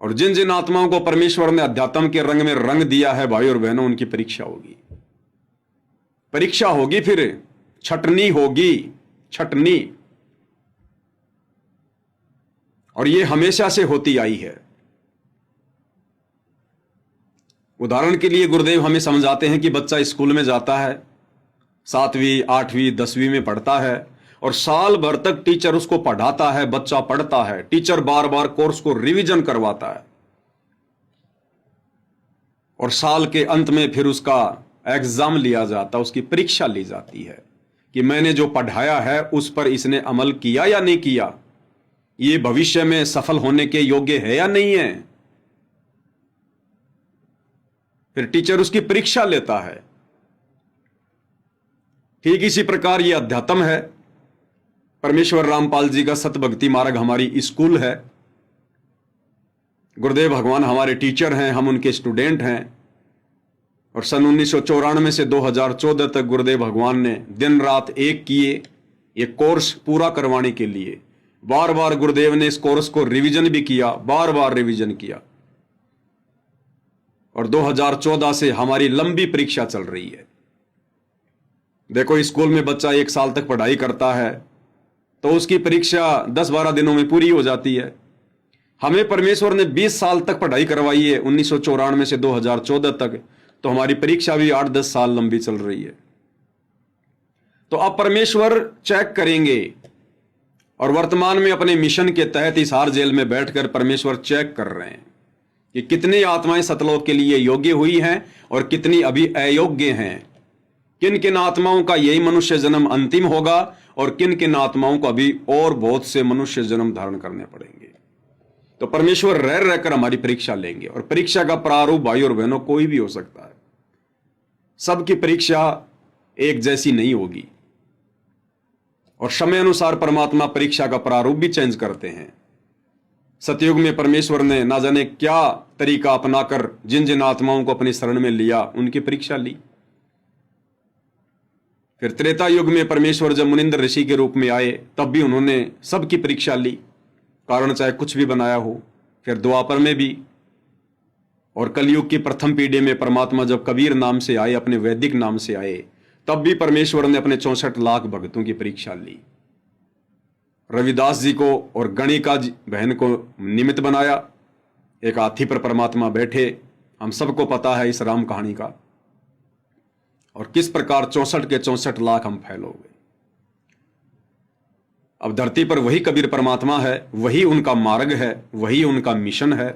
और जिन जिन आत्माओं को परमेश्वर ने अध्यात्म के रंग में रंग दिया है भाई और बहनों, उनकी परीक्षा होगी। परीक्षा होगी, फिर छटनी होगी, छटनी। और ये हमेशा से होती आई है। उदाहरण के लिए गुरुदेव हमें समझाते हैं कि बच्चा स्कूल में जाता है, 7वीं 8वीं 10वीं में पढ़ता है, और साल भर तक टीचर उसको पढ़ाता है, बच्चा पढ़ता है, टीचर बार बार कोर्स को रिवीजन करवाता है, और साल के अंत में फिर उसका एग्जाम लिया जाता, उसकी परीक्षा ली जाती है कि मैंने जो पढ़ाया है उस पर इसने अमल किया या नहीं किया, ये भविष्य में सफल होने के योग्य है या नहीं है। फिर टीचर उसकी परीक्षा लेता है। ठीक इसी प्रकार ये अध्यात्म है। परमेश्वर रामपाल जी का सतभक्ति मार्ग हमारी स्कूल है। गुरुदेव भगवान हमारे टीचर हैं, हम उनके स्टूडेंट हैं। और सन 1994 से 2014 तक गुरुदेव भगवान ने दिन रात एक किए ये कोर्स पूरा करवाने के लिए। बार बार गुरुदेव ने इस कोर्स को रिवीजन भी किया, बार बार रिवीजन किया। और 2014 से हमारी लंबी परीक्षा चल रही है। देखो, स्कूल में बच्चा 1 साल तक पढ़ाई करता है तो उसकी परीक्षा 10-12 दिनों में पूरी हो जाती है। हमें परमेश्वर ने 20 साल तक पढ़ाई करवाई है, 1994 से 2014 तक, तो हमारी परीक्षा भी 8-10 साल लंबी चल रही है। तो अब परमेश्वर चेक करेंगे, और वर्तमान में अपने मिशन के तहत इस हार जेल में बैठकर परमेश्वर चेक कर रहे हैं कि कितनी आत्माएं सतलोक के लिए योग्य हुई हैं और कितनी अभी अयोग्य हैं। किन किन आत्माओं का यही मनुष्य जन्म अंतिम होगा और किन किन आत्माओं को अभी और बहुत से मनुष्य जन्म धारण करने पड़ेंगे। तो परमेश्वर रह रहकर हमारी परीक्षा लेंगे। और परीक्षा का प्रारूप भाई और बहनों कोई भी हो सकता है। सबकी परीक्षा एक जैसी नहीं होगी, और समय अनुसार परमात्मा परीक्षा का प्रारूप भी चेंज करते हैं। सतयुग में परमेश्वर ने ना जाने क्या तरीका अपनाकर जिन जिन आत्माओं को अपनी शरण में लिया उनकी परीक्षा ली। फिर त्रेता युग में परमेश्वर जब मुनिंद्र ऋषि के रूप में आए तब भी उन्होंने सबकी परीक्षा ली, कारण चाहे कुछ भी बनाया हो। फिर द्वापर में भी, और कलयुग की प्रथम पीढ़ी में परमात्मा जब कबीर नाम से आए, अपने वैदिक नाम से आए, तब भी परमेश्वर ने अपने 64 लाख भक्तों की परीक्षा ली। रविदास जी को और गणिका बहन को निमित्त बनाया। एक हाथी पर परमात्मा बैठे, हम सबको पता है इस राम कहानी का, और किस प्रकार 64 के 64 लाख हम फैल हो गए। अब धरती पर वही कबीर परमात्मा है, वही उनका मार्ग है, वही उनका मिशन है।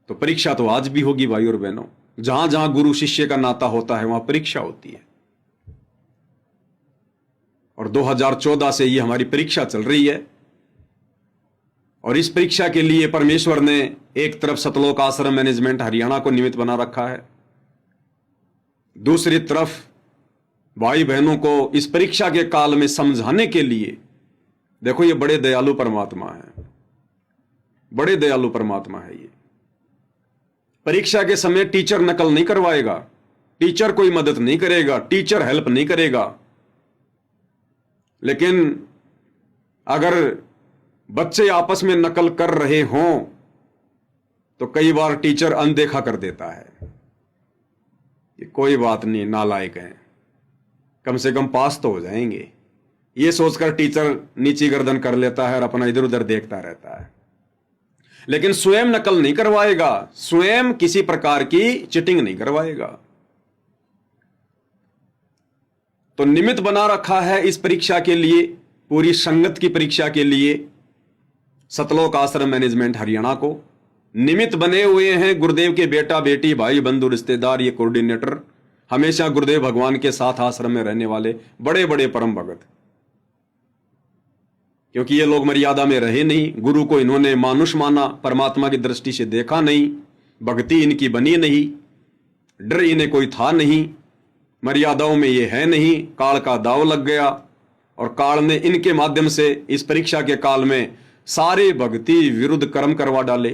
तो परीक्षा तो आज भी होगी भाई और बहनों। जहां जहां गुरु शिष्य का नाता होता है वहां परीक्षा होती है। और 2014 से ये हमारी परीक्षा चल रही है। और इस परीक्षा के लिए परमेश्वर ने एक तरफ सतलोक आश्रम मैनेजमेंट हरियाणा को निमित्त बना रखा है, दूसरी तरफ भाई बहनों को इस परीक्षा के काल में समझाने के लिए। देखो, ये बड़े दयालु परमात्मा है, बड़े दयालु परमात्मा है ये। परीक्षा के समय टीचर नकल नहीं करवाएगा, टीचर कोई मदद नहीं करेगा, टीचर हेल्प नहीं करेगा। लेकिन अगर बच्चे आपस में नकल कर रहे हों तो कई बार टीचर अनदेखा कर देता है कि कोई बात नहीं, नालायक हैं, कम से कम पास तो हो जाएंगे, ये सोचकर टीचर नीची गर्दन कर लेता है और अपना इधर उधर देखता रहता है। लेकिन स्वयं नकल नहीं करवाएगा, स्वयं किसी प्रकार की चिटिंग नहीं करवाएगा। तो निमित्त बना रखा है इस परीक्षा के लिए, पूरी संगत की परीक्षा के लिए सतलोक आश्रम मैनेजमेंट हरियाणा को निमित्त बने हुए हैं गुरुदेव के बेटा बेटी भाई बंधु रिश्तेदार, ये कोऑर्डिनेटर, हमेशा गुरुदेव भगवान के साथ आश्रम में रहने वाले बड़े बड़े परम भगत। क्योंकि ये लोग मर्यादा में रहे नहीं, गुरु को इन्होंने मानुष माना, परमात्मा की दृष्टि से देखा नहीं, भक्ति इनकी बनी नहीं, डर इन्हें कोई था नहीं, मर्यादाओं में ये है नहीं, काल का दाव लग गया। और काल ने इनके माध्यम से इस परीक्षा के काल में सारे भक्ति विरुद्ध कर्म करवा डाले।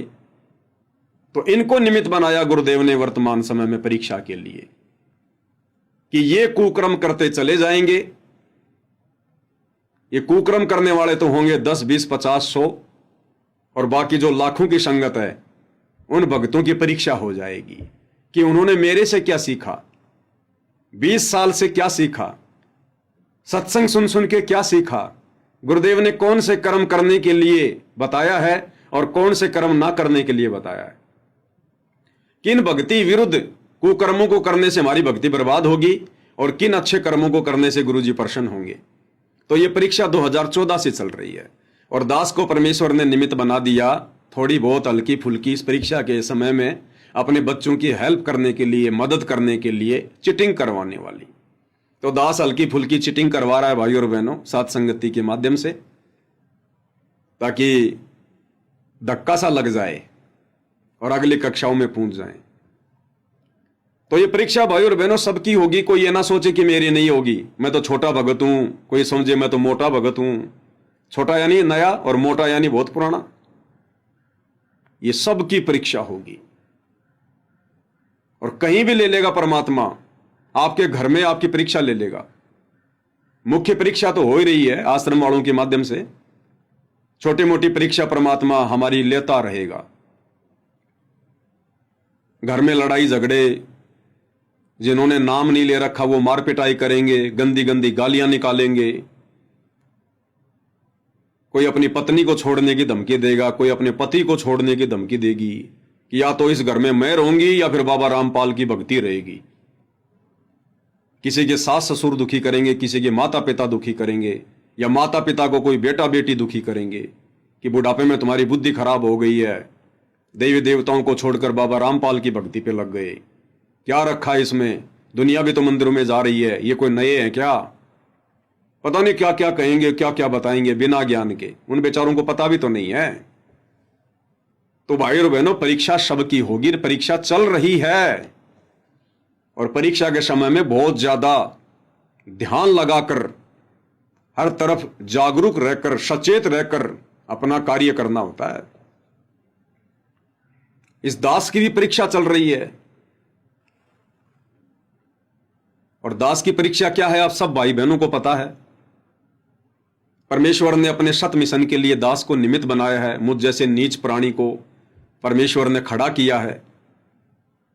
तो इनको निमित्त बनाया गुरुदेव ने वर्तमान समय में परीक्षा के लिए कि ये कुकर्म करते चले जाएंगे। ये कुकर्म करने वाले तो होंगे 10, 20, 50, 100, और बाकी जो लाखों की संगत है उन भक्तों की परीक्षा हो जाएगी कि उन्होंने मेरे से क्या सीखा, 20 साल से क्या सीखा, सत्संग सुन सुन के क्या सीखा, गुरुदेव ने कौन से कर्म करने के लिए बताया है और कौन से कर्म ना करने के लिए बताया है। किन भक्ति विरुद्ध कुकर्मों को करने से हमारी भक्ति बर्बाद होगी और किन अच्छे कर्मों को करने से गुरुजी प्रसन्न होंगे। तो यह परीक्षा 2014 से चल रही है और दास को परमेश्वर ने निमित्त बना दिया, थोड़ी बहुत हल्की फुल्की इस परीक्षा के समय में अपने बच्चों की हेल्प करने के लिए, मदद करने के लिए, चिटिंग करवाने वाली। तो दास हल्की फुल्की चिटिंग करवा रहा है भाई और बहनों सात संगति के माध्यम से, ताकि धक्का सा लग जाए और अगली कक्षाओं में पहुंच जाए। तो ये परीक्षा भाई और बहनों सबकी होगी। कोई ये ना सोचे कि मेरी नहीं होगी, मैं तो छोटा भगत हूं, कोई समझे मैं तो मोटा भगत हूं। छोटा यानी नया और मोटा यानी बहुत पुराना। ये सबकी परीक्षा होगी और कहीं भी ले लेगा परमात्मा, आपके घर में आपकी परीक्षा ले लेगा। मुख्य परीक्षा तो हो ही रही है आश्रम वालों के माध्यम से, छोटी मोटी परीक्षा परमात्मा हमारी लेता रहेगा। घर में लड़ाई झगड़े, जिन्होंने नाम नहीं ले रखा वो मार पिटाई करेंगे, गंदी गंदी गालियां निकालेंगे। कोई अपनी पत्नी को छोड़ने की धमकी देगा, कोई अपने पति को छोड़ने की धमकी देगी कि या तो इस घर में मैं रहूंगी या फिर बाबा रामपाल की भक्ति रहेगी। किसी के सास ससुर दुखी करेंगे, किसी के माता पिता दुखी करेंगे, या माता पिता को कोई बेटा बेटी दुखी करेंगे कि बुढ़ापे में तुम्हारी बुद्धि खराब हो गई है, देवी देवताओं को छोड़कर बाबा रामपाल की भक्ति पे लग गए, क्या रखा है इसमें, दुनिया भी तो मंदिरों में जा रही है, ये कोई नए हैं क्या। पता नहीं क्या क्या कहेंगे, क्या क्या बताएंगे बिना ज्ञान के, उन बेचारों को पता भी तो नहीं है। तो भाई और बहनों परीक्षा सबकी होगी, परीक्षा चल रही है और परीक्षा के समय में बहुत ज्यादा ध्यान लगाकर, हर तरफ जागरूक रहकर, सचेत रहकर अपना कार्य करना होता है। इस दास की भी परीक्षा चल रही है और दास की परीक्षा क्या है आप सब भाई बहनों को पता है। परमेश्वर ने अपने सत मिशन के लिए दास को निमित्त बनाया है। मुझ जैसे नीच प्राणी को परमेश्वर ने खड़ा किया है।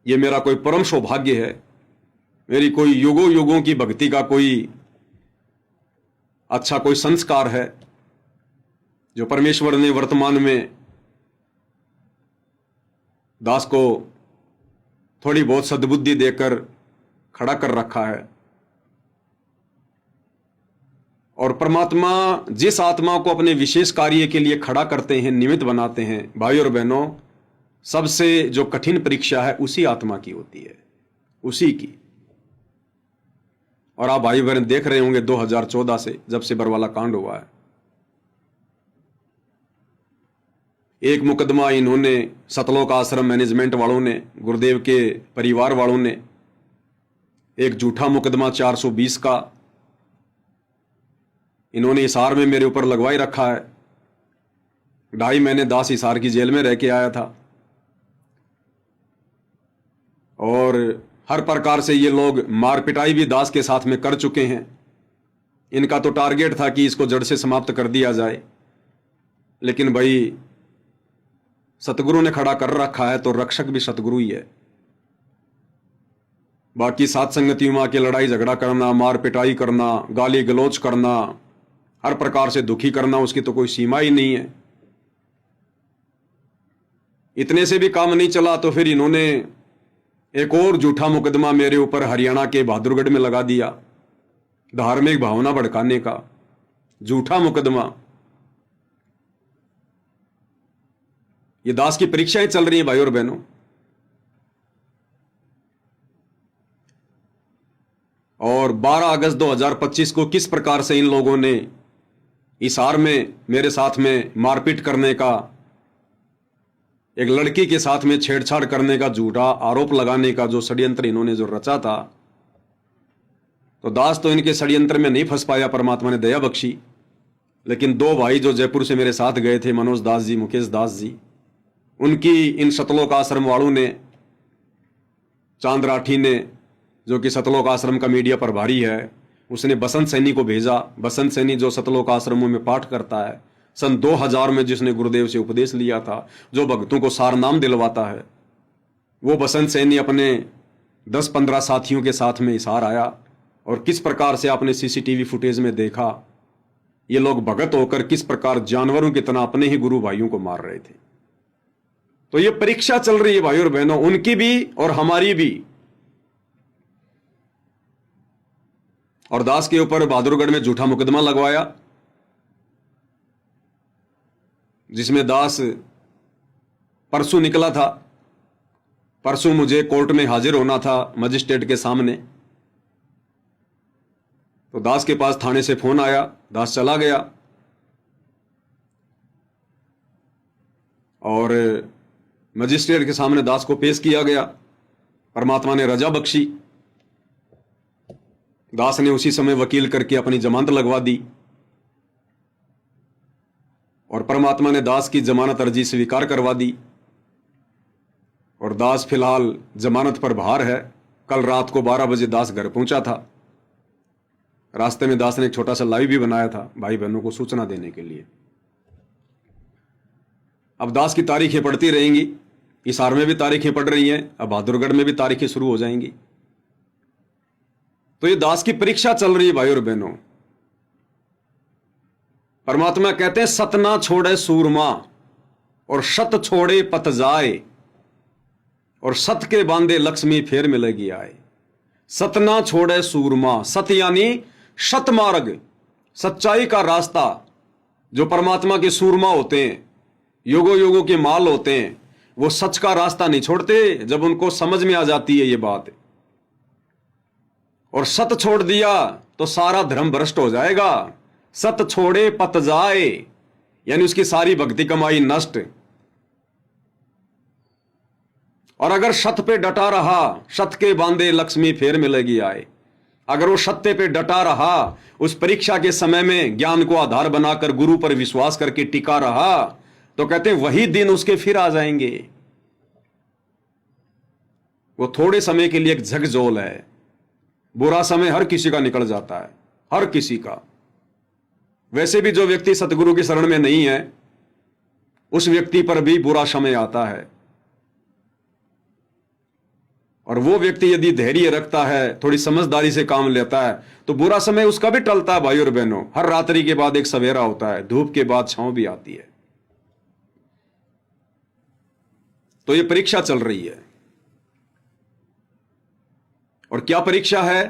यह मेरा कोई परम सौभाग्य है, मेरी कोई युगों युगों की भक्ति का कोई अच्छा कोई संस्कार है जो परमेश्वर ने वर्तमान में दास को थोड़ी बहुत सद्बुद्धि देकर खड़ा कर रखा है। और परमात्मा जिस आत्मा को अपने विशेष कार्य के लिए खड़ा करते हैं, निमित्त बनाते हैं, भाई और बहनों, सबसे जो कठिन परीक्षा है उसी आत्मा की होती है, उसी की। और आप भाई बहन देख रहे होंगे 2014 से जब से बरवाला कांड हुआ है, एक मुकदमा इन्होंने सतलोक आश्रम मैनेजमेंट वालों ने, गुरुदेव के परिवार वालों ने एक झूठा मुकदमा 420 का इन्होंने हिसार में मेरे ऊपर लगवाई रखा है। 2.5 महीने दास हिसार की जेल में रह के आया था और हर प्रकार से ये लोग मार पिटाई भी दास के साथ में कर चुके हैं। इनका तो टारगेट था कि इसको जड़ से समाप्त कर दिया जाए, लेकिन भाई सतगुरु ने खड़ा कर रखा है तो रक्षक भी सतगुरु ही है। बाकी सात संगतियों में आके लड़ाई झगड़ा करना, मार पिटाई करना, गाली गलौज करना, हर प्रकार से दुखी करना, उसकी तो कोई सीमा ही नहीं है। इतने से भी काम नहीं चला तो फिर इन्होंने एक और झूठा मुकदमा मेरे ऊपर हरियाणा के बहादुरगढ़ में लगा दिया, धार्मिक भावना भड़काने का झूठा मुकदमा। ये दास की परीक्षाएं चल रही हैं भाई और बहनों। और 12 अगस्त 2025 को किस प्रकार से इन लोगों ने हिसार में मेरे साथ में मारपीट करने का, एक लड़की के साथ में छेड़छाड़ करने का, झूठा आरोप लगाने का जो षड्यंत्र इन्होंने जो रचा था, तो दास तो इनके षड्यंत्र में नहीं फंस पाया, परमात्मा ने दया बख्शी। लेकिन 2 भाई जो जयपुर से मेरे साथ गए थे, मनोज दास जी, मुकेश दास जी, उनकी इन सतलोक आश्रम वालों ने, चांद राठी ने जो कि सतलोक आश्रम का मीडिया प्रभारी है, उसने बसंत सैनी को भेजा। बसंत सैनी जो सतलोक आश्रमों में पाठ करता है, सन 2000 में जिसने गुरुदेव से उपदेश लिया था, जो भक्तों को सार नाम दिलवाता है, वो बसंत सैनी अपने 10-15 साथियों के साथ में हिसार आया। और किस प्रकार से आपने सीसीटीवी फुटेज में देखा, ये लोग भगत होकर किस प्रकार जानवरों की तरह अपने ही गुरु भाइयों को मार रहे थे। तो ये परीक्षा चल रही है भाइयों और बहनों, उनकी भी और हमारी भी। और दास के ऊपर बहादुरगढ़ में झूठा मुकदमा लगवाया, जिसमें दास परसों निकला था। परसों मुझे कोर्ट में हाजिर होना था मजिस्ट्रेट के सामने। तो दास के पास थाने से फोन आया, दास चला गया और मजिस्ट्रेट के सामने दास को पेश किया गया। परमात्मा ने रजा बख्शी। दास ने उसी समय वकील करके अपनी जमानत लगवा दी और परमात्मा ने दास की जमानत अर्जी स्वीकार करवा दी। और दास फिलहाल जमानत पर बाहर है। कल रात को 12 बजे दास घर पहुंचा था। रास्ते में दास ने एक छोटा सा लाइव भी बनाया था भाई बहनों को सूचना देने के लिए। अब दास की तारीखें पढ़ती रहेंगी। हिसार में भी तारीखें पढ़ रही हैं, अब बहादुरगढ़ में भी तारीखें शुरू हो जाएंगी। तो ये दास की परीक्षा चल रही है भाई और बहनों। परमात्मा कहते हैं सत ना छोड़े सूरमा और शत छोड़े पत जाए और सत के बांधे लक्ष्मी फेर मिलेगी आए। सत ना छोड़े सूरमा, सत यानी सत मार्ग, सच्चाई का रास्ता। जो परमात्मा के सूरमा होते हैं, युगों युगों के माल होते हैं, वो सच का रास्ता नहीं छोड़ते जब उनको समझ में आ जाती है ये बात। और सत छोड़ दिया तो सारा धर्म भ्रष्ट हो जाएगा। सत छोड़े पत जाए यानी उसकी सारी भक्ति कमाई नष्ट। और अगर सत पे डटा रहा, सत के बांधे लक्ष्मी फेर मिलेगी आए। अगर वो सत्य पे डटा रहा, उस परीक्षा के समय में ज्ञान को आधार बनाकर गुरु पर विश्वास करके टिका रहा, तो कहते हैं वही दिन उसके फिर आ जाएंगे। वो थोड़े समय के लिए एक झकझोल है। बुरा समय हर किसी का निकल जाता है, हर किसी का। वैसे भी जो व्यक्ति सतगुरु की शरण में नहीं है, उस व्यक्ति पर भी बुरा समय आता है। और वो व्यक्ति यदि धैर्य रखता है, थोड़ी समझदारी से काम लेता है, तो बुरा समय उसका भी टलता है भाई और बहनों। हर रात्रि के बाद एक सवेरा होता है, धूप के बाद छांव भी आती है। तो ये परीक्षा चल रही है। और क्या परीक्षा है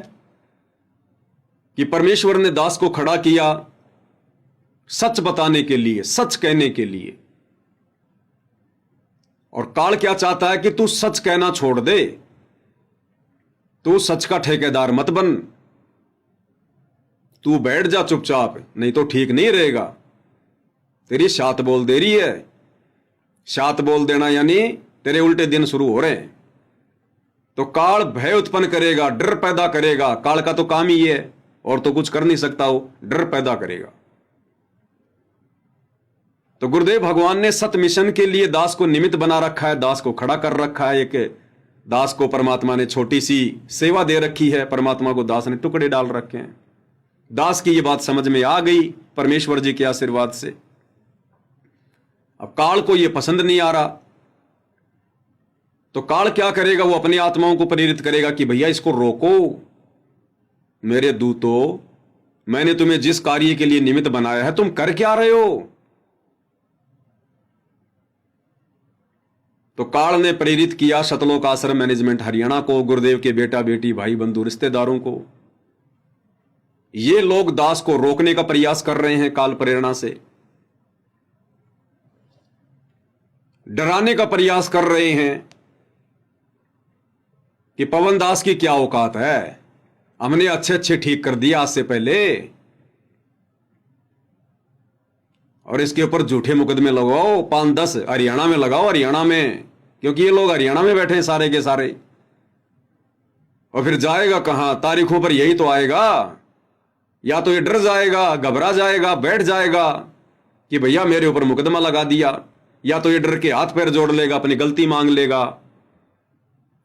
कि परमेश्वर ने दास को खड़ा किया सच बताने के लिए, सच कहने के लिए। और काल क्या चाहता है कि तू सच कहना छोड़ दे, तू सच का ठेकेदार मत बन, तू बैठ जा चुपचाप, नहीं तो ठीक नहीं रहेगा। तेरी शात बोल दे रही है। शात बोल देना यानी तेरे उल्टे दिन शुरू हो रहे हैं। तो काल भय उत्पन्न करेगा, डर पैदा करेगा। काल का तो काम ही है, और तो कुछ कर नहीं सकता, वो डर पैदा करेगा। तो गुरुदेव भगवान ने सत मिशन के लिए दास को निमित्त बना रखा है, दास को खड़ा कर रखा है। एक दास को परमात्मा ने छोटी सी सेवा दे रखी है, परमात्मा को दास ने टुकड़े डाल रखे हैं। दास की ये बात समझ में आ गई परमेश्वर जी के आशीर्वाद से। अब काल को ये पसंद नहीं आ रहा, तो काल क्या करेगा? वो अपनी आत्माओं को प्रेरित करेगा कि भैया इसको रोको, मेरे दूतों, मैंने तुम्हें जिस कार्य के लिए निमित्त बनाया है तुम कर क्या रहे हो? तो काल ने प्रेरित किया सतलोक आश्रम मैनेजमेंट हरियाणा को, गुरुदेव के बेटा बेटी भाई बंधु रिश्तेदारों को। ये लोग दास को रोकने का प्रयास कर रहे हैं, काल प्रेरणा से डराने का प्रयास कर रहे हैं कि पवन दास की क्या औकात है, हमने अच्छे अच्छे ठीक कर दिया आज से पहले, और इसके ऊपर झूठे मुकदमे लगाओ, 5-10 हरियाणा में लगाओ, हरियाणा में, क्योंकि ये लोग हरियाणा में बैठे हैं सारे के सारे। और फिर जाएगा कहां? तारीखों पर यही तो आएगा। या तो ये डर जाएगा, घबरा जाएगा, बैठ जाएगा कि भैया मेरे ऊपर मुकदमा लगा दिया, या तो ये डर के हाथ पैर जोड़ लेगा, अपनी गलती मांग लेगा,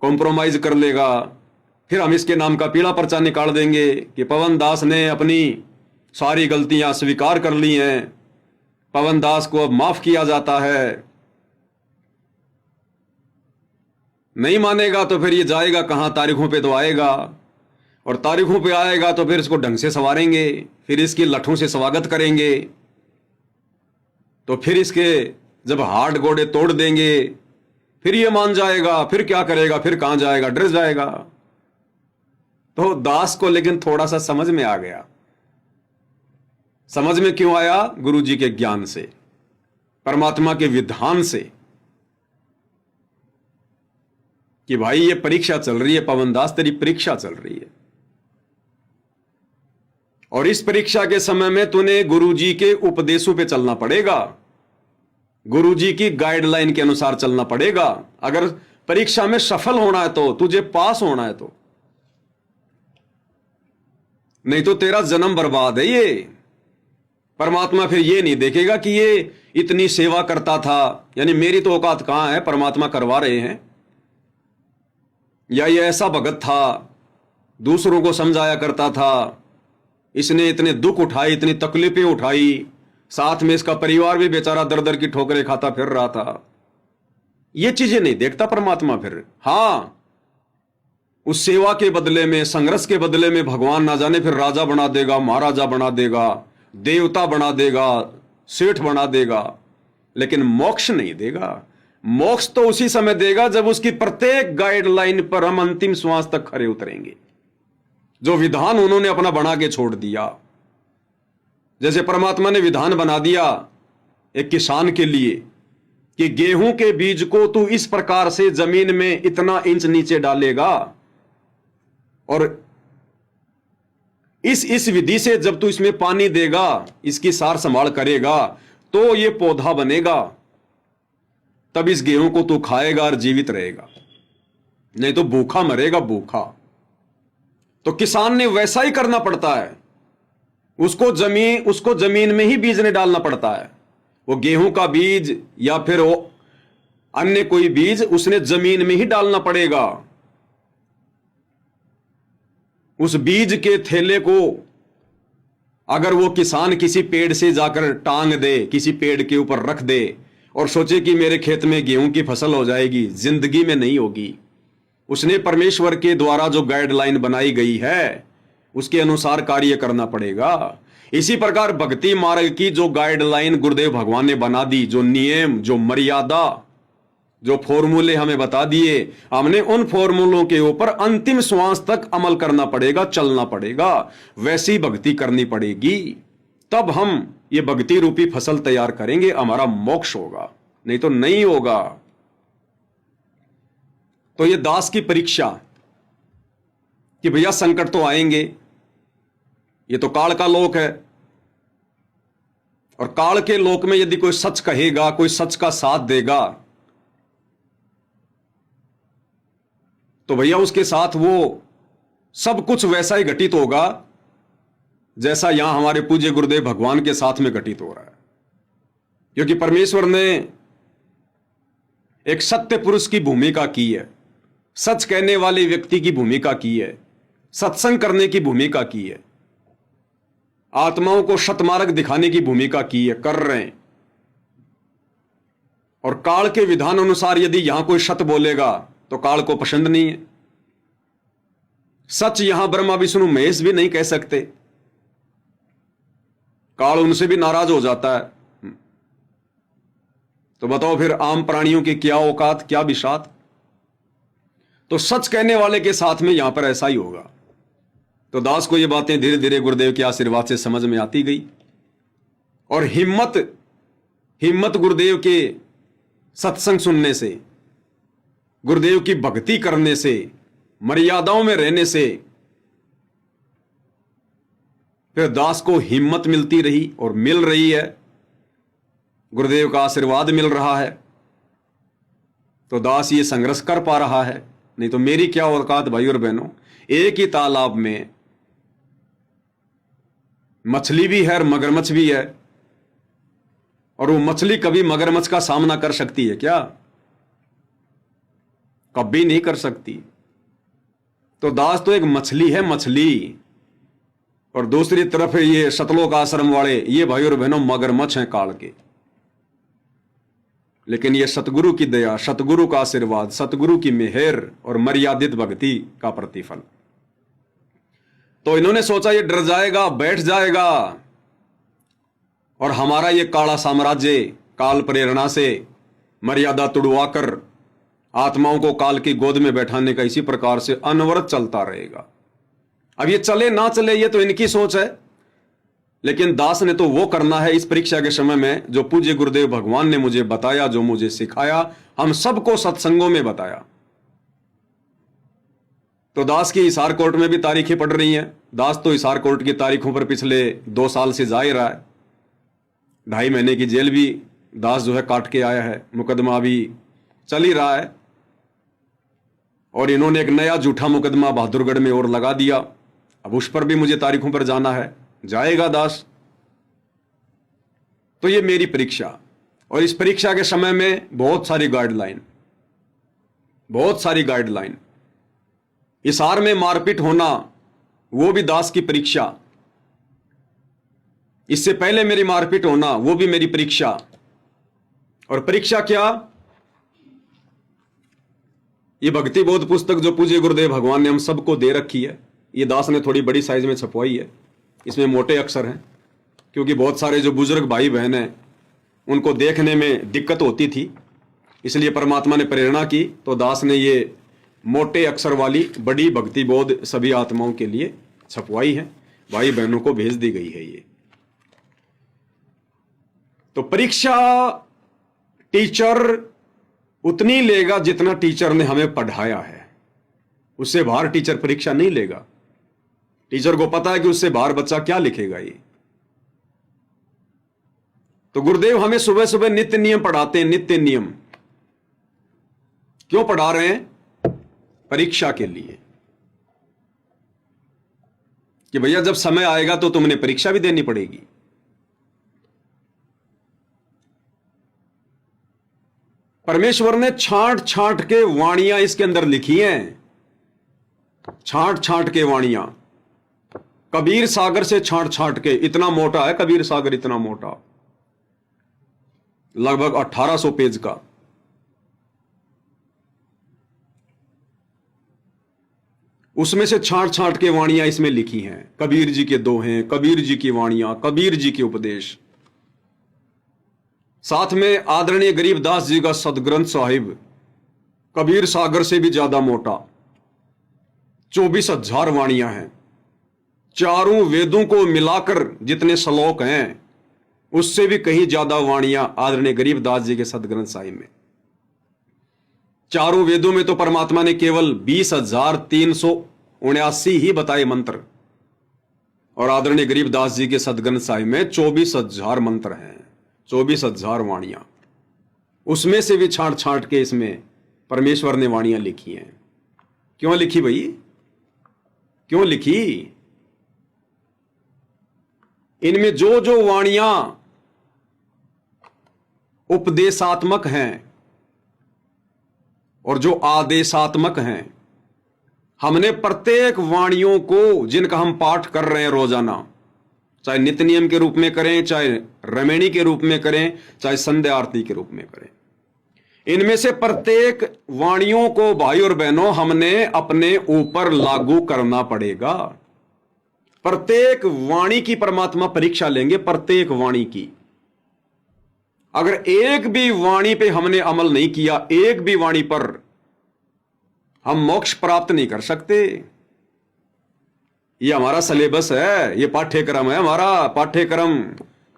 कॉम्प्रोमाइज कर लेगा। फिर हम इसके नाम का पीला पर्चा निकाल देंगे कि पवन दास ने अपनी सारी गलतियां स्वीकार कर ली हैं, पवन दास को अब माफ किया जाता है। नहीं मानेगा तो फिर ये जाएगा कहां, तारीखों पे तो आएगा, और तारीखों पे आएगा तो फिर इसको ढंग से संवारेंगे, फिर इसकी लठों से स्वागत करेंगे, तो फिर इसके जब हाथ गोड़े तोड़ देंगे फिर ये मान जाएगा, फिर क्या करेगा, फिर कहां जाएगा, डर जाएगा। तो दास को लेकिन थोड़ा सा समझ में आ गया। समझ में क्यों आया? गुरु जी के ज्ञान से, परमात्मा के विधान से, कि भाई ये परीक्षा चल रही है, पवन दास तेरी परीक्षा चल रही है, और इस परीक्षा के समय में तूने गुरु जी के उपदेशों पे चलना पड़ेगा, गुरु जी की गाइडलाइन के अनुसार चलना पड़ेगा। अगर परीक्षा में सफल होना है तो, तुझे पास होना है तो, नहीं तो तेरा जन्म बर्बाद है। ये परमात्मा फिर ये नहीं देखेगा कि ये इतनी सेवा करता था, यानी मेरी तो औकात कहां है, परमात्मा करवा रहे हैं, या ये ऐसा भगत था, दूसरों को समझाया करता था, इसने इतने दुख उठाए, इतनी तकलीफें उठाई, साथ में इसका परिवार भी बेचारा दर दर की ठोकरें खाता फिर रहा था। ये चीजें नहीं देखता परमात्मा फिर। हां, उस सेवा के बदले में, संघर्ष के बदले में भगवान ना जाने फिर राजा बना देगा, महाराजा बना देगा, देवता बना देगा, सेठ बना देगा, लेकिन मोक्ष नहीं देगा। मोक्ष तो उसी समय देगा जब उसकी प्रत्येक गाइडलाइन पर हम अंतिम श्वास तक खरे उतरेंगे, जो विधान उन्होंने अपना बना के छोड़ दिया। जैसे परमात्मा ने विधान बना दिया एक किसान के लिए कि गेहूं के बीज को तू इस प्रकार से जमीन में इतना इंच नीचे डालेगा, और इस विधि से जब तू इसमें पानी देगा, इसकी सार संभाल करेगा, तो ये पौधा बनेगा, तब इस गेहूं को तू खाएगा और जीवित रहेगा, नहीं तो भूखा मरेगा, भूखा। तो किसान ने वैसा ही करना पड़ता है, उसको जमीन में ही बीज ने डालना पड़ता है। वो गेहूं का बीज या फिर वो अन्य कोई बीज उसने जमीन में ही डालना पड़ेगा। उस बीज के थैले को अगर वो किसान किसी पेड़ से जाकर टांग दे, किसी पेड़ के ऊपर रख दे और सोचे कि मेरे खेत में गेहूं की फसल हो जाएगी, जिंदगी में नहीं होगी। उसने परमेश्वर के द्वारा जो गाइडलाइन बनाई गई है उसके अनुसार कार्य करना पड़ेगा। इसी प्रकार भक्ति मार्ग की जो गाइडलाइन गुरुदेव भगवान ने बना दी, जो नियम, जो मर्यादा, जो फॉर्मूले हमें बता दिए, हमने उन फॉर्मूलों के ऊपर अंतिम श्वास तक अमल करना पड़ेगा, चलना पड़ेगा, वैसी भक्ति करनी पड़ेगी। तब हम ये भक्ति रूपी फसल तैयार करेंगे, हमारा मोक्ष होगा, नहीं तो नहीं होगा। तो ये दास की परीक्षा कि भैया संकट तो आएंगे, ये तो काल का लोक है, और काल के लोक में यदि कोई सच कहेगा, कोई सच का साथ देगा, तो भैया उसके साथ वो सब कुछ वैसा ही घटित होगा जैसा यहां हमारे पूज्य गुरुदेव भगवान के साथ में घटित हो रहा है। क्योंकि परमेश्वर ने एक सत्य पुरुष की भूमिका की है, सच कहने वाले व्यक्ति की भूमिका की है, सत्संग करने की भूमिका की है, आत्माओं को सतमार्ग दिखाने की भूमिका की है, कर रहे हैं। और काल के विधान अनुसार यदि यहां कोई सत बोलेगा तो काल को पसंद नहीं है। सच यहां ब्रह्मा विष्णु महेश भी नहीं कह सकते, काल उनसे भी नाराज हो जाता है। तो बताओ फिर आम प्राणियों की क्या औकात, क्या बिसात। तो सच कहने वाले के साथ में यहां पर ऐसा ही होगा। तो दास को ये बातें धीरे धीरे गुरुदेव के आशीर्वाद से समझ में आती गई, और हिम्मत गुरुदेव के सत्संग सुनने से, गुरुदेव की भक्ति करने से, मर्यादाओं में रहने से फिर दास को हिम्मत मिलती रही और मिल रही है, गुरुदेव का आशीर्वाद मिल रहा है। तो दास ये संघर्ष कर पा रहा है, नहीं तो मेरी क्या औकात भाई और बहनों। एक ही तालाब में मछली भी है और मगरमच्छ भी है, और वो मछली कभी मगरमच्छ का सामना कर सकती है क्या? कभी नहीं कर सकती। तो दास तो एक मछली है, मछली, और दूसरी तरफ ये सतलोक आश्रम वाले, ये भाई और बहनों मगरमच्छ हैं काल के। लेकिन यह सतगुरु की दया, सतगुरु का आशीर्वाद, सतगुरु की मेहर और मर्यादित भक्ति का प्रतिफल। तो इन्होंने सोचा ये डर जाएगा, बैठ जाएगा और हमारा ये काला साम्राज्य काल प्रेरणा से मर्यादा तुड़वाकर आत्माओं को काल की गोद में बैठाने का इसी प्रकार से अनवरत चलता रहेगा। अब ये चले ना चले ये तो इनकी सोच है, लेकिन दास ने तो वो करना है इस परीक्षा के समय में जो पूज्य गुरुदेव भगवान ने मुझे बताया, जो मुझे सिखाया, हम सबको सत्संगों में बताया। तो दास की हिसार कोर्ट में भी तारीखें पड़ रही हैं। दास तो हिसार कोर्ट की तारीखों पर पिछले 2 साल से जा ही रहा है। 2.5 महीने की जेल भी दास जो है काट के आया है, मुकदमा भी चल ही रहा है। और इन्होंने एक नया झूठा मुकदमा बहादुरगढ़ में और लगा दिया। अब उस पर भी मुझे तारीखों पर जाना है, जाएगा दास। तो ये मेरी परीक्षा, और इस परीक्षा के समय में बहुत सारी गाइडलाइन। हिसार में मारपीट होना वो भी दास की परीक्षा, इससे पहले मेरी मारपीट होना वो भी मेरी परीक्षा। और परीक्षा क्या? ये भक्ति बोध पुस्तक जो पूज्य गुरुदेव भगवान ने हम सबको दे रखी है, ये दास ने थोड़ी बड़ी साइज में छपवाई है। इसमें मोटे अक्षर हैं क्योंकि बहुत सारे जो बुजुर्ग भाई बहन हैं उनको देखने में दिक्कत होती थी, इसलिए परमात्मा ने प्रेरणा की तो दास ने ये मोटे अक्षर वाली बड़ी भक्ति बोध सभी आत्माओं के लिए छपवाई है, भाई बहनों को भेज दी गई है ये। तो परीक्षा टीचर उतनी लेगा जितना टीचर ने हमें पढ़ाया है, उससे बाहर टीचर परीक्षा नहीं लेगा। टीचर को पता है कि उससे बाहर बच्चा क्या लिखेगा ये। तो गुरुदेव हमें सुबह सुबह नित्य नियम पढ़ाते हैं। नित्य नियम क्यों पढ़ा रहे हैं? परीक्षा के लिए, कि भैया जब समय आएगा तो तुमने परीक्षा भी देनी पड़ेगी। परमेश्वर ने छांट छांट के वाणियां इसके अंदर लिखी हैं, छांट छांट के वाणियां। कबीर सागर से छांट छांट के, इतना मोटा है कबीर सागर, इतना मोटा, लगभग 1800 पेज का। उसमें से छांट छांट के वाणियां इसमें लिखी हैं। कबीर जी के दोहे, कबीर जी की वाणियां, कबीर जी के उपदेश, साथ में आदरणीय गरीबदास जी का सदग्रंथ साहिब कबीर सागर से भी ज्यादा मोटा, 24,000 वाणियां हैं। चारों वेदों को मिलाकर जितने श्लोक हैं उससे भी कहीं ज्यादा वाणियां आदरणीय गरीबदास जी के सदग्रंथ साहिब में। चारों वेदों में तो परमात्मा ने केवल 20,379 ही बताए मंत्र, और आदरणीय गरीबदास जी के सदग्रंथ साहिब में 24,000 मंत्र हैं, 24,000 वाणियां। उसमें से भी छांट छांट के इसमें परमेश्वर ने वाणियां लिखी हैं। क्यों लिखी भाई? क्यों लिखी? इनमें जो जो वाणियां उपदेशात्मक हैं और जो आदेशात्मक हैं, हमने प्रत्येक वाणियों को जिनका हम पाठ कर रहे हैं रोजाना, चाहे नित्य नियम के रूप में करें, चाहे रमेणी के रूप में करें, चाहे संध्या आरती के रूप में करें, इनमें से प्रत्येक वाणियों को भाई और बहनों हमने अपने ऊपर लागू करना पड़ेगा। प्रत्येक वाणी की परमात्मा परीक्षा लेंगे, प्रत्येक वाणी की। अगर एक भी वाणी पे हमने अमल नहीं किया, एक भी वाणी पर, हम मोक्ष प्राप्त नहीं कर सकते। ये हमारा सिलेबस है, ये पाठ्यक्रम है हमारा पाठ्यक्रम।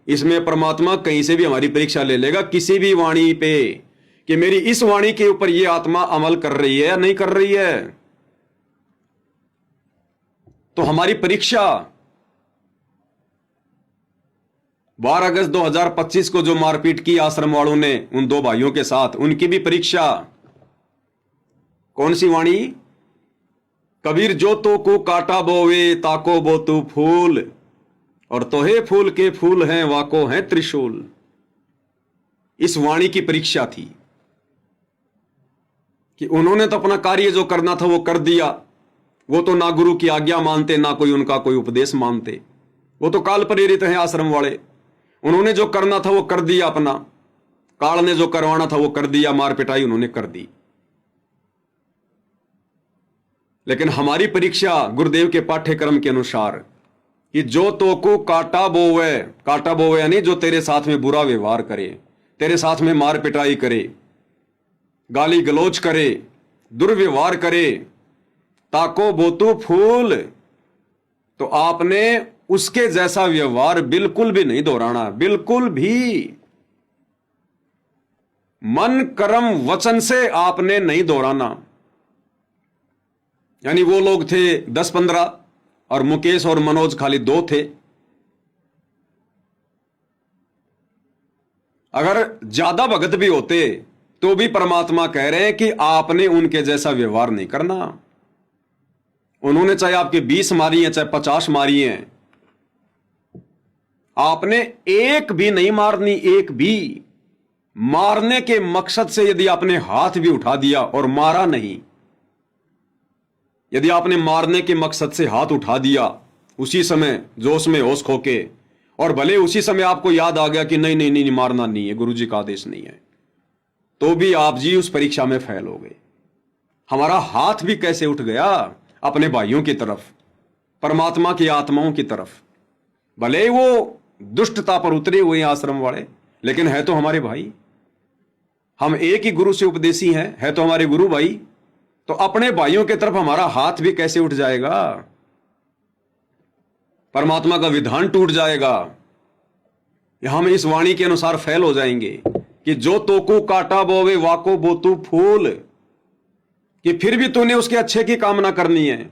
इसमें परमात्मा कहीं से भी हमारी परीक्षा ले लेगा, किसी भी वाणी पे, कि मेरी इस वाणी के ऊपर ये आत्मा अमल कर रही है या नहीं कर रही है। तो हमारी परीक्षा 12 अगस्त 2025 को जो मारपीट की आश्रम वालों ने उन 2 भाइयों के साथ, उनकी भी परीक्षा कौन सी वाणी? कबीर जो तो को काटा बोवे ताको बो तू फूल, और तोहे फूल के फूल हैं वाको हैं त्रिशूल। इस वाणी की परीक्षा थी कि उन्होंने तो अपना कार्य जो करना था वो कर दिया। वो तो ना गुरु की आज्ञा मानते, ना कोई उनका कोई उपदेश मानते, वो तो काल प्रेरित हैं आश्रम वाले। उन्होंने जो करना था वो कर दिया अपना, काल ने जो करवाना था वो कर दिया, मार पिटाई उन्होंने कर दी। लेकिन हमारी परीक्षा गुरुदेव के पाठ्यक्रम के अनुसार कि जो तो को काटा बोवे यानी जो तेरे साथ में बुरा व्यवहार करे, तेरे साथ में मार पिटाई करे, गाली गलौज करे, दुर्व्यवहार करे, ताको बोतू फूल, तो आपने उसके जैसा व्यवहार बिल्कुल भी नहीं दोहराना, बिल्कुल भी। मन कर्म वचन से आपने नहीं दोहराना। यानी वो लोग थे 10-15 और मुकेश और मनोज खाली 2 थे। अगर ज्यादा भगत भी होते तो भी परमात्मा कह रहे हैं कि आपने उनके जैसा व्यवहार नहीं करना। उन्होंने चाहे आपके 20 मारी हैं, चाहे 50 मारी हैं, आपने एक भी नहीं मारनी। एक भी मारने के मकसद से यदि आपने हाथ भी उठा दिया और मारा नहीं, यदि आपने मारने के मकसद से हाथ उठा दिया उसी समय जोश में होश खोके, और भले उसी समय आपको याद आ गया कि नहीं नहीं नहीं मारना नहीं है, गुरु जी का आदेश नहीं है, तो भी आप जी उस परीक्षा में फेल हो गए। हमारा हाथ भी कैसे उठ गया अपने भाइयों की तरफ, परमात्मा की आत्माओं की तरफ। भले वो दुष्टता पर उतरे हुए आश्रम वाले, लेकिन है तो हमारे भाई। हम एक ही गुरु से उपदेशी हैं, है तो हमारे गुरु भाई। तो अपने भाइयों की तरफ हमारा हाथ भी कैसे उठ जाएगा? परमात्मा का विधान टूट जाएगा। हम इस वाणी के अनुसार फेल हो जाएंगे कि जो तोकू काटा बोवे वाको बोतू फूल, कि फिर भी तूने उसके अच्छे की कामना करनी है।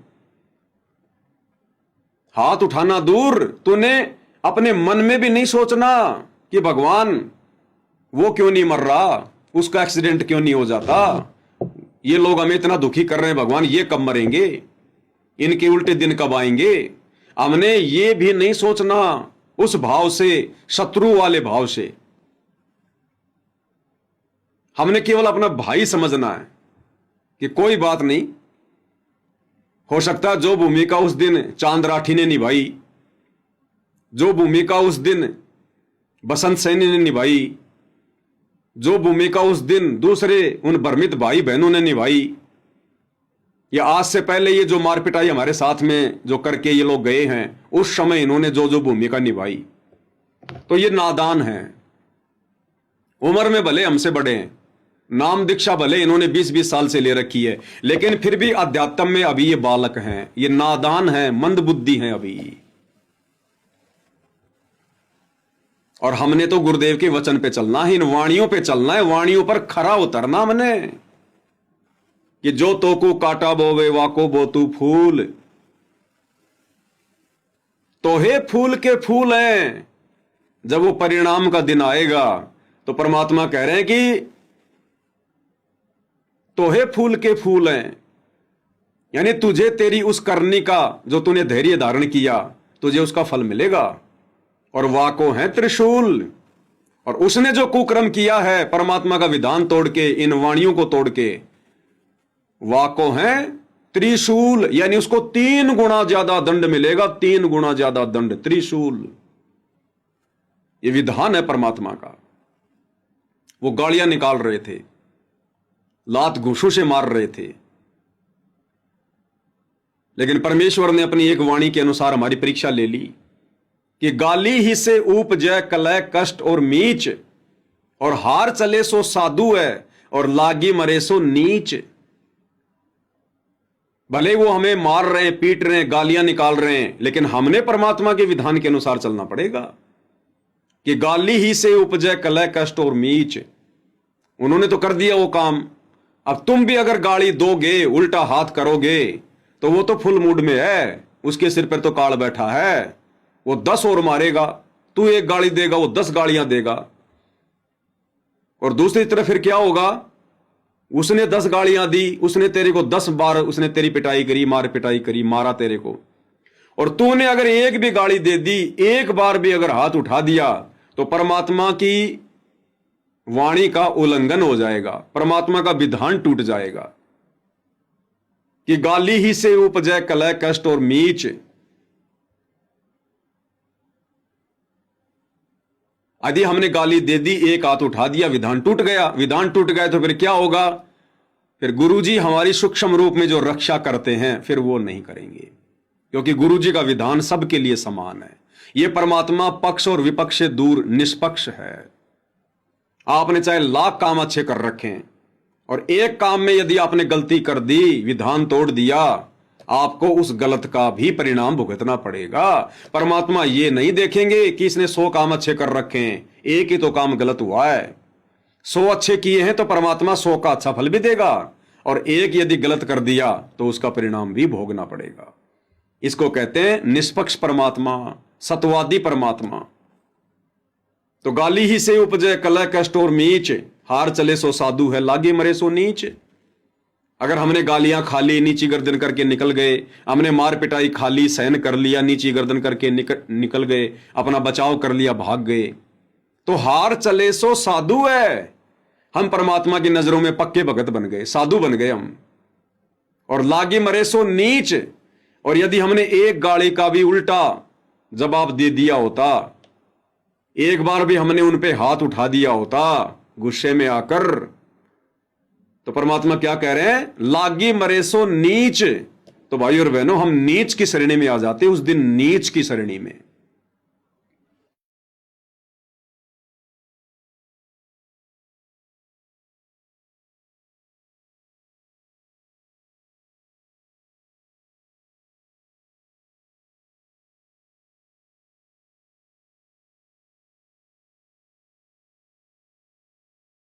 हाथ उठाना दूर, तूने अपने मन में भी नहीं सोचना कि भगवान वो क्यों नहीं मर रहा, उसका एक्सीडेंट क्यों नहीं हो जाता, ये लोग हमें इतना दुखी कर रहे हैं, भगवान ये कब मरेंगे, इनके उल्टे दिन कब आएंगे। हमने ये भी नहीं सोचना उस भाव से, शत्रु वाले भाव से। हमने केवल अपना भाई समझना है कि कोई बात नहीं, हो सकता है जो भूमिका उस दिन चांद राठी ने निभाई, जो भूमिका उस दिन बसंत सैनी ने निभाई, जो भूमिका उस दिन दूसरे उन भ्रमित भाई बहनों ने निभाई, या आज से पहले ये जो मार पिटाई हमारे साथ में जो करके ये लोग गए हैं, उस समय इन्होंने जो जो भूमिका निभाई, तो ये नादान है। उम्र में भले हमसे बड़े हैं, नाम दीक्षा भले इन्होंने 20-20 साल से ले रखी है, लेकिन फिर भी अध्यात्म में अभी ये बालक हैं, ये नादान हैं, मंदबुद्धि हैं अभी। और हमने तो गुरुदेव के वचन पे चलना है, इन वाणियों पे चलना है, वाणियों पर खरा उतरना हमने कि जो तो को काटा बोवे वाको बोतू फूल, तो हे फूल के फूल हैं। जब वो परिणाम का दिन आएगा तो परमात्मा कह रहे हैं कि तो हे फूल के फूल हैं, यानी तुझे तेरी उस करनी का जो तूने धैर्य धारण किया, तुझे उसका फल मिलेगा। और वाको है त्रिशूल, और उसने जो कुकर्म किया है परमात्मा का विधान तोड़ के, इन वाणियों को तोड़ के, वाको है त्रिशूल, यानी उसको 3 गुना ज्यादा दंड मिलेगा, 3 गुना ज्यादा दंड, त्रिशूल। ये विधान है परमात्मा का। वो गालियां निकाल रहे थे, लात घूंसों से मार रहे थे, लेकिन परमेश्वर ने अपनी एक वाणी के अनुसार हमारी परीक्षा ले ली कि गाली ही से उपजय कलय कष्ट और मीच, और हार चले सो साधु है और लागी मरे सो नीच। भले वो हमें मार रहे हैं, पीट रहे हैं, गालियां निकाल रहे हैं, लेकिन हमने परमात्मा के विधान के अनुसार चलना पड़ेगा कि गाली ही से उपजय कलय कष्ट और मीच। उन्होंने तो कर दिया वो काम, अब तुम भी अगर गाली दोगे, उल्टा हाथ करोगे, तो वो तो फुल मूड में है, उसके सिर पर तो काल बैठा है, वो 10 और मारेगा। तू एक गाली देगा, वो 10 गालियां देगा। और दूसरी तरफ फिर क्या होगा, उसने 10 गालियां दी, उसने तेरे को 10 बार उसने तेरी पिटाई करी, मार पिटाई करी, मारा तेरे को, और तूने अगर एक भी गाली दे दी, एक बार भी अगर हाथ उठा दिया, तो परमात्मा की वाणी का उल्लंघन हो जाएगा, परमात्मा का विधान टूट जाएगा कि गाली ही से उपजय कलय कष्ट और मीच। यदि हमने गाली दे दी, एक हाथ उठा दिया, विधान टूट गया। विधान टूट गए तो फिर क्या होगा? फिर गुरुजी हमारी सूक्ष्म रूप में जो रक्षा करते हैं फिर वो नहीं करेंगे, क्योंकि गुरुजी का विधान सबके लिए समान है। ये परमात्मा पक्ष और विपक्ष से दूर निष्पक्ष है। आपने चाहे लाख काम अच्छे कर रखें और एक काम में यदि आपने गलती कर दी, विधान तोड़ दिया, आपको उस गलत का भी परिणाम भुगतना पड़ेगा। परमात्मा ये नहीं देखेंगे कि इसने 100 काम अच्छे कर रखे हैं, एक ही तो काम गलत हुआ है। 100 अच्छे किए हैं तो परमात्मा 100 का अच्छा फल भी देगा, और एक यदि गलत कर दिया तो उसका परिणाम भी भोगना पड़ेगा। इसको कहते हैं निष्पक्ष परमात्मा, सत्वादी परमात्मा। तो गाली ही से उपजे कलह कष्ट और मीच, हार चले सो साधु है, लागे मरे सो नीच। अगर हमने गालियां खा ली, नीची गर्दन करके निकल गए, हमने मार पिटाई खा ली, सहन कर लिया, नीची गर्दन करके निकल गए, अपना बचाव कर लिया, भाग गए, तो हार चले सो साधु है। हम परमात्मा की नजरों में पक्के भगत बन गए, साधु बन गए हम। और लागे मरे सो नीच। और यदि हमने एक गाली का भी उल्टा जवाब दे दिया होता, एक बार भी हमने उन पे हाथ उठा दिया होता गुस्से में आकर, तो परमात्मा क्या कह रहे हैं? लागी मरे सो नीच। तो भाई और बहनों, हम नीच की श्रेणी में आ जाते, उस दिन नीच की श्रेणी में।